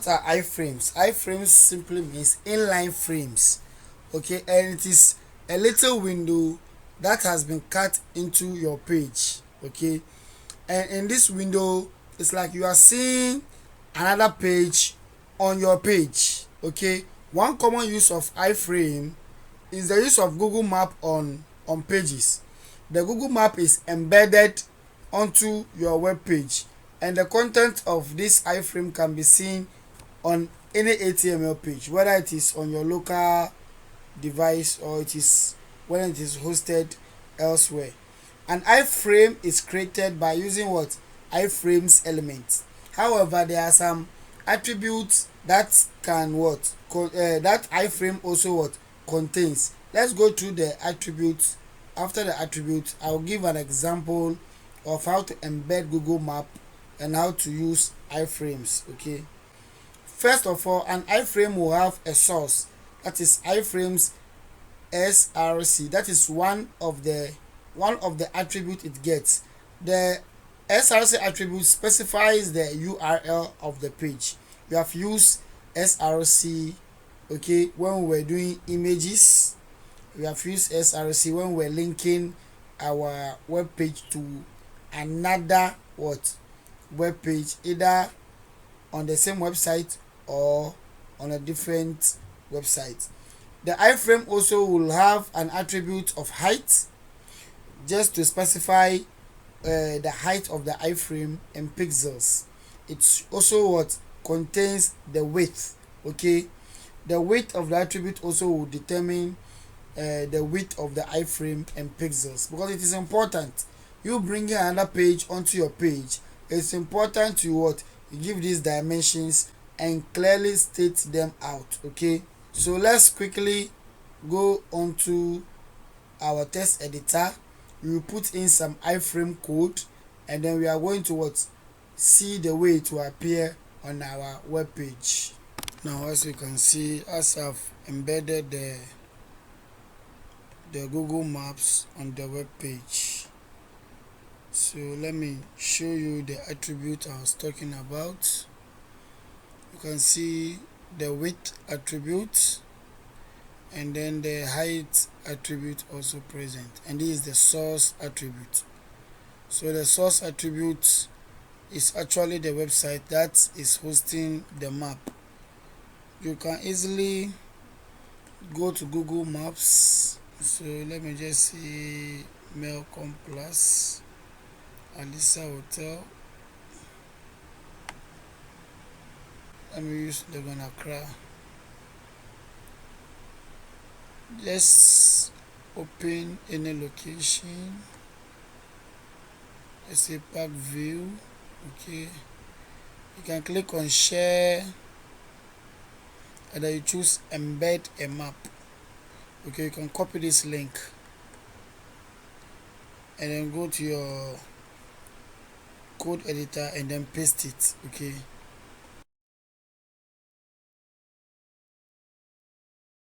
what are iframes? Iframes simply means inline frames. Okay, and it is a little window that has been cut into your page. Okay, and in this window it's like you are seeing another page on your page. Okay, one common use of iframe is the use of Google Map on pages. The Google Map is embedded onto your web page, and the content of this iframe can be seen on any HTML page, whether it is on your local device or it is when it is hosted elsewhere. An iframe is created by using what? Iframes elements. However, there are some attributes that can what? That iframe also what? Contains. Let's go through the attributes. After the attributes, I'll give an example of how to embed Google Map and how to use iframes. Okay. First of all, an iframe will have a source, that is iframes src. That is one of the attribute it gets. The src attribute specifies the URL of the page. We have used src, okay, when we were doing images. We have used src when we're linking our web page to another what? Web page, either on the same website or on a different website. The iframe also will have an attribute of height, just to specify the height of the iframe in pixels. It also what? Contains the width. Okay, the width of the attribute also will determine the width of the iframe in pixels, because it is important. You bringing another page onto your page, it's important to what? You give these dimensions and clearly state them out. Okay, so let's quickly go onto our text editor. We will put in some iframe code, and then we are going to what? See the way it will appear on our web page. Now, as you can see, as I've embedded the Google Maps on the web page. So let me show you the attribute I was talking about. You can see the width attribute and then the height attribute also present, and this is the source attribute. So the source attribute is actually the website that is hosting the map. You can easily go to Google Maps. So let me just see Melcom Plus, Alisa Hotel. Let me use Legon Accra. Just open any location. Let's say Parkview. Okay, you can click on share, and then you choose embed a map. Okay, you can copy this link and then go to your code editor and then paste it. Okay,